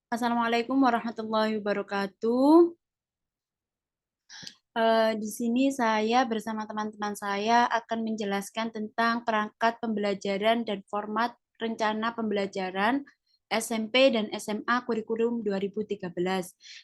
Assalamualaikum warahmatullahi wabarakatuh. Di sini saya bersama teman-teman saya akan menjelaskan tentang perangkat pembelajaran dan format rencana pembelajaran SMP dan SMA kurikulum 2013.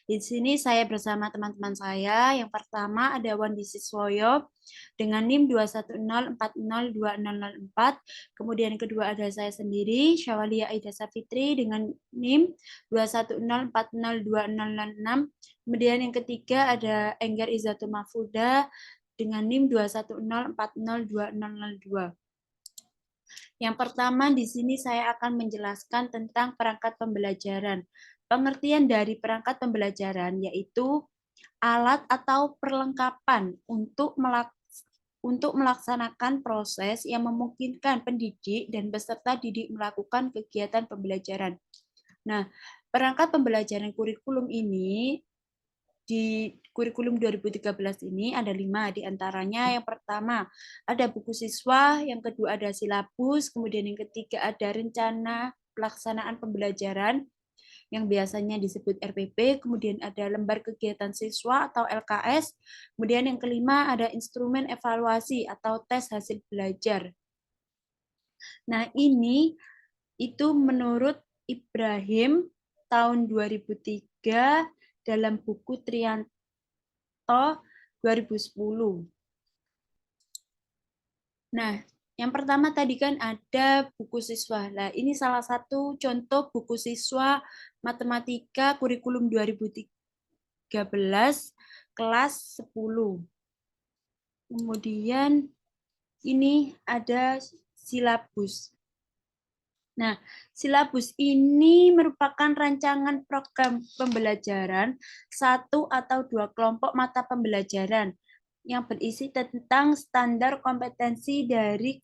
Di sini saya bersama teman-teman saya. Yang pertama ada Wandi Siswoyo dengan NIM 210402004. Kemudian yang kedua ada saya sendiri, Syawalia Aida Safitri dengan NIM 210402006. Kemudian yang ketiga ada Enggar Izzatul Mahfuda dengan NIM 210402002. Yang pertama di sini saya akan menjelaskan tentang perangkat pembelajaran. Pengertian dari perangkat pembelajaran yaitu alat atau perlengkapan untuk melaksanakan proses yang memungkinkan pendidik dan peserta didik melakukan kegiatan pembelajaran. Nah, perangkat pembelajaran kurikulum ini di kurikulum 2013 ini ada 5 diantaranya. Yang pertama ada buku siswa, yang kedua ada silabus, kemudian yang ketiga ada rencana pelaksanaan pembelajaran yang biasanya disebut RPP, kemudian ada lembar kegiatan siswa atau LKS, kemudian yang kelima ada instrumen evaluasi atau tes hasil belajar. Nah, ini itu menurut Ibrahim tahun 2003 dalam buku Trianto 2010. Nah, yang pertama tadi kan ada buku siswa. Nah, ini salah satu contoh buku siswa matematika kurikulum 2013 kelas 10. Kemudian ini ada silabus. Nah, silabus ini merupakan rancangan program pembelajaran satu atau dua kelompok mata pembelajaran yang berisi tentang standar kompetensi dari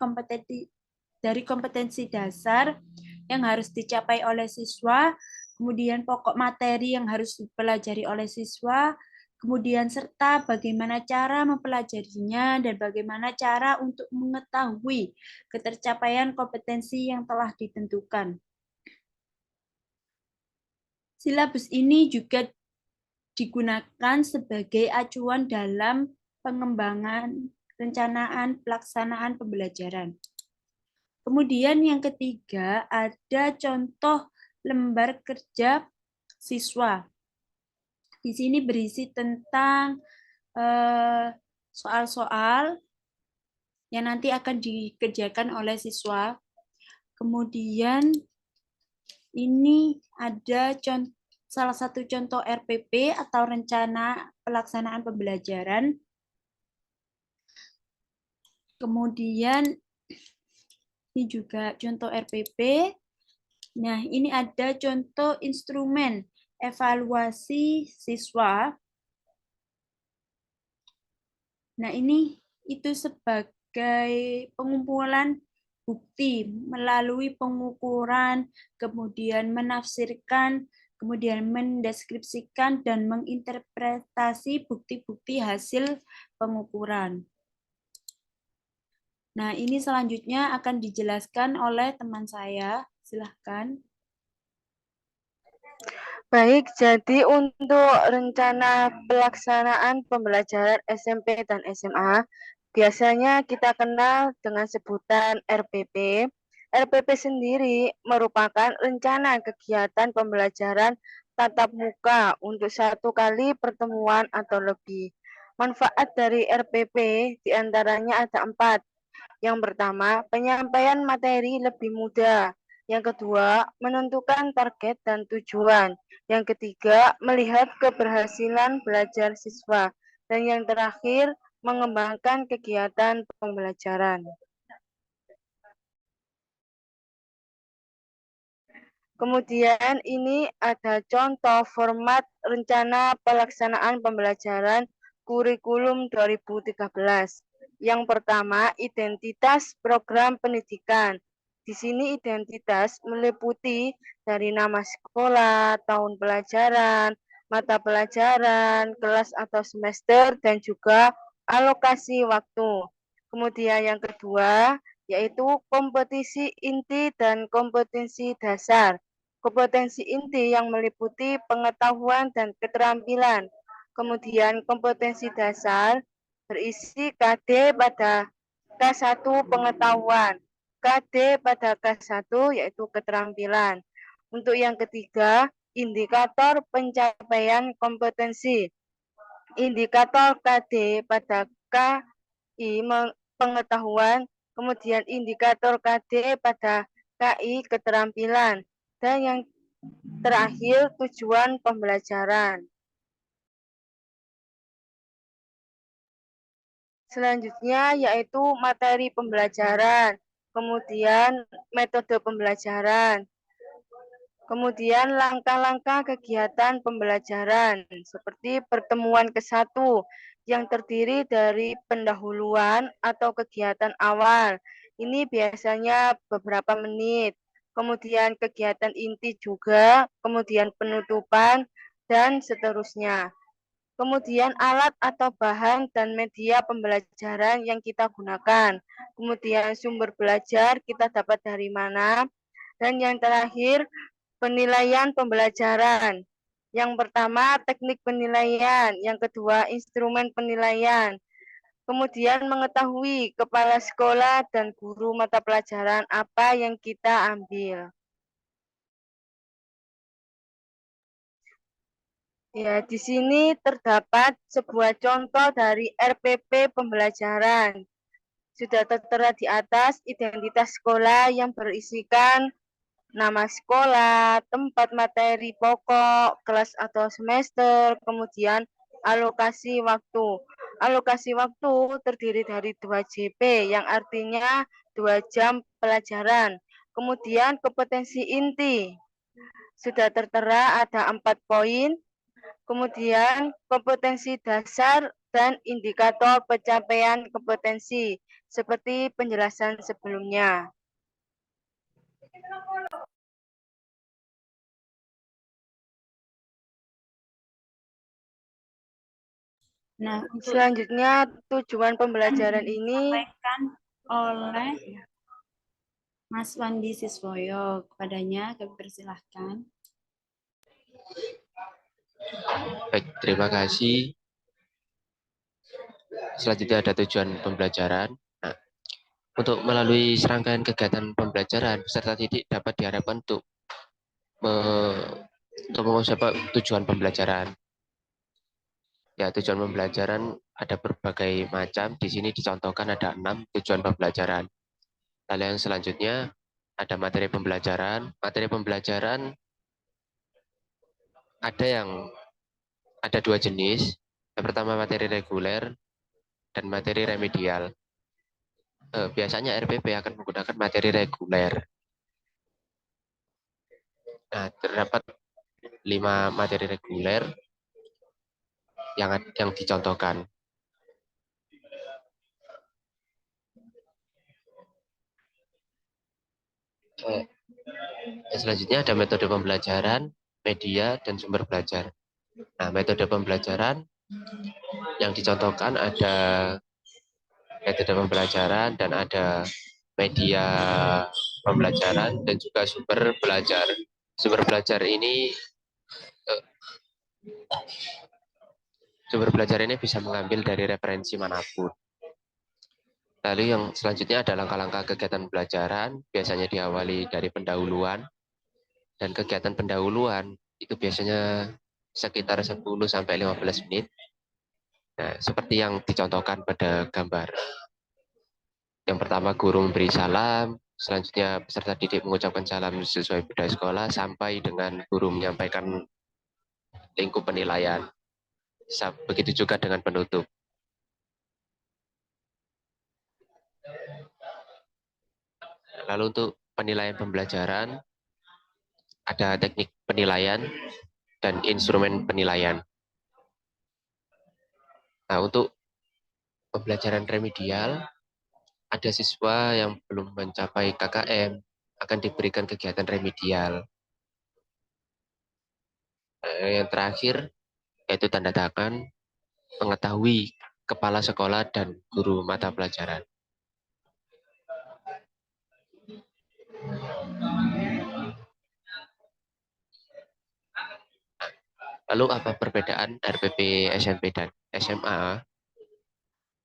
kompetensi dasar yang harus dicapai oleh siswa, kemudian pokok materi yang harus dipelajari oleh siswa, kemudian serta bagaimana cara mempelajarinya dan bagaimana cara untuk mengetahui ketercapaian kompetensi yang telah ditentukan. Silabus ini juga digunakan sebagai acuan dalam pengembangan rencanaan pelaksanaan pembelajaran. Kemudian yang ketiga ada contoh lembar kerja siswa. Di sini berisi tentang soal-soal yang nanti akan dikerjakan oleh siswa. Kemudian ini ada salah satu contoh RPP atau rencana pelaksanaan pembelajaran. Kemudian ini juga contoh RPP. Nah, ini ada contoh instrumen evaluasi siswa. Nah, ini itu sebagai pengumpulan bukti melalui pengukuran, kemudian menafsirkan, kemudian mendeskripsikan dan menginterpretasi bukti-bukti hasil pengukuran. Nah, ini selanjutnya akan dijelaskan oleh teman saya. Silahkan. Baik, jadi untuk rencana pelaksanaan pembelajaran SMP dan SMA, biasanya kita kenal dengan sebutan RPP. RPP sendiri merupakan rencana kegiatan pembelajaran tatap muka untuk 1 kali pertemuan atau lebih. Manfaat dari RPP diantaranya ada 4. Yang pertama, penyampaian materi lebih mudah. Yang kedua, menentukan target dan tujuan. Yang ketiga, melihat keberhasilan belajar siswa. Dan yang terakhir, mengembangkan kegiatan pembelajaran. Kemudian ini ada contoh format rencana pelaksanaan pembelajaran kurikulum 2013. Yang pertama, identitas program pendidikan. Di sini identitas meliputi dari nama sekolah, tahun pelajaran, mata pelajaran, kelas atau semester, dan juga alokasi waktu. Kemudian yang kedua, yaitu kompetisi inti dan kompetensi dasar. Kompetensi inti yang meliputi pengetahuan dan keterampilan. Kemudian kompetensi dasar berisi KD pada K1 pengetahuan, KD pada K1 yaitu keterampilan. Untuk yang ketiga, indikator pencapaian kompetensi. Indikator KD pada KI pengetahuan, kemudian indikator KD pada KI keterampilan, dan yang terakhir tujuan pembelajaran. Selanjutnya yaitu materi pembelajaran, kemudian metode pembelajaran, kemudian langkah-langkah kegiatan pembelajaran seperti pertemuan ke-1 yang terdiri dari pendahuluan atau kegiatan awal. Ini biasanya beberapa menit. Kemudian kegiatan inti juga, kemudian penutupan, dan seterusnya. Kemudian alat atau bahan dan media pembelajaran yang kita gunakan. Kemudian sumber belajar kita dapat dari mana. Dan yang terakhir, penilaian pembelajaran. Yang pertama, teknik penilaian. Yang kedua, instrumen penilaian. Kemudian mengetahui kepala sekolah dan guru mata pelajaran apa yang kita ambil. Ya, di sini terdapat sebuah contoh dari RPP pembelajaran. Sudah tertera di atas identitas sekolah yang berisikan nama sekolah, tempat materi pokok, kelas atau semester, kemudian alokasi waktu. Alokasi waktu terdiri dari 2 JP, yang artinya 2 jam pelajaran. Kemudian kompetensi inti. Sudah tertera ada 4 poin. Kemudian kompetensi dasar dan indikator pencapaian kompetensi, seperti penjelasan sebelumnya. Nah, untuk Selanjutnya, tujuan pembelajaran ini disampaikan oleh Mas Wandi Siswoyo. Kepadanya kami persilahkan. Baik, terima kasih. Selanjutnya ada tujuan pembelajaran. Nah, untuk melalui serangkaian kegiatan pembelajaran, peserta didik dapat diharapkan untuk mengusap tujuan pembelajaran. Ya, tujuan pembelajaran ada berbagai macam. Di sini dicontohkan ada 6 tujuan pembelajaran. Lalu yang selanjutnya ada materi pembelajaran. Materi pembelajaran ada 2 jenis. Yang pertama materi reguler dan materi remedial. Biasanya RPP akan menggunakan materi reguler. Nah, terdapat 5 materi reguler yang dicontohkan. Selanjutnya ada metode pembelajaran, media, dan sumber belajar. Nah, metode pembelajaran yang dicontohkan ada metode pembelajaran dan ada media pembelajaran dan juga sumber belajar. Sumber belajar ini bisa mengambil dari referensi manapun. Lalu yang selanjutnya ada langkah-langkah kegiatan pembelajaran, biasanya diawali dari pendahuluan, dan kegiatan pendahuluan itu biasanya sekitar 10-15 menit. Nah, seperti yang dicontohkan pada gambar. Yang pertama, guru memberi salam, selanjutnya peserta didik mengucapkan salam sesuai budaya sekolah, sampai dengan guru menyampaikan lingkup penilaian. Begitu juga dengan penutup. Lalu untuk penilaian pembelajaran, ada teknik penilaian dan instrumen penilaian. Nah, untuk pembelajaran remedial, ada siswa yang belum mencapai KKM, akan diberikan kegiatan remedial. Yang terakhir, yaitu tanda tangan, mengetahui kepala sekolah dan guru mata pelajaran. Lalu apa perbedaan RPP SMP dan SMA?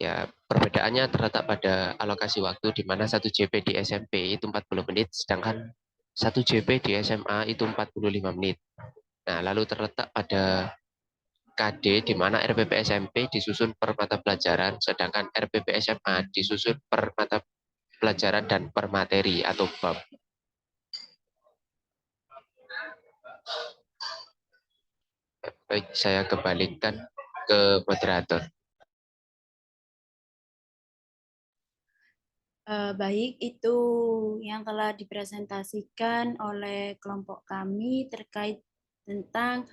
Ya, perbedaannya terletak pada alokasi waktu di mana 1 JP di SMP itu 40 menit, sedangkan 1 JP di SMA itu 45 menit. Nah, lalu terletak pada KD di mana RPP SMP disusun per mata pelajaran, sedangkan RPP SMA disusun per mata pelajaran dan per materi atau bab. Baik, saya kembalikan ke moderator. Baik, itu yang telah dipresentasikan oleh kelompok kami terkait tentang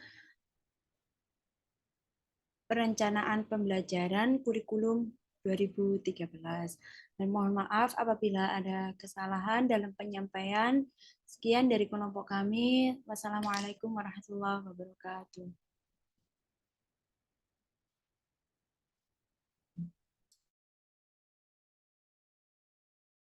perencanaan pembelajaran kurikulum 2013. Dan mohon maaf apabila ada kesalahan dalam penyampaian. Sekian dari kelompok kami. Wassalamualaikum warahmatullahi wabarakatuh.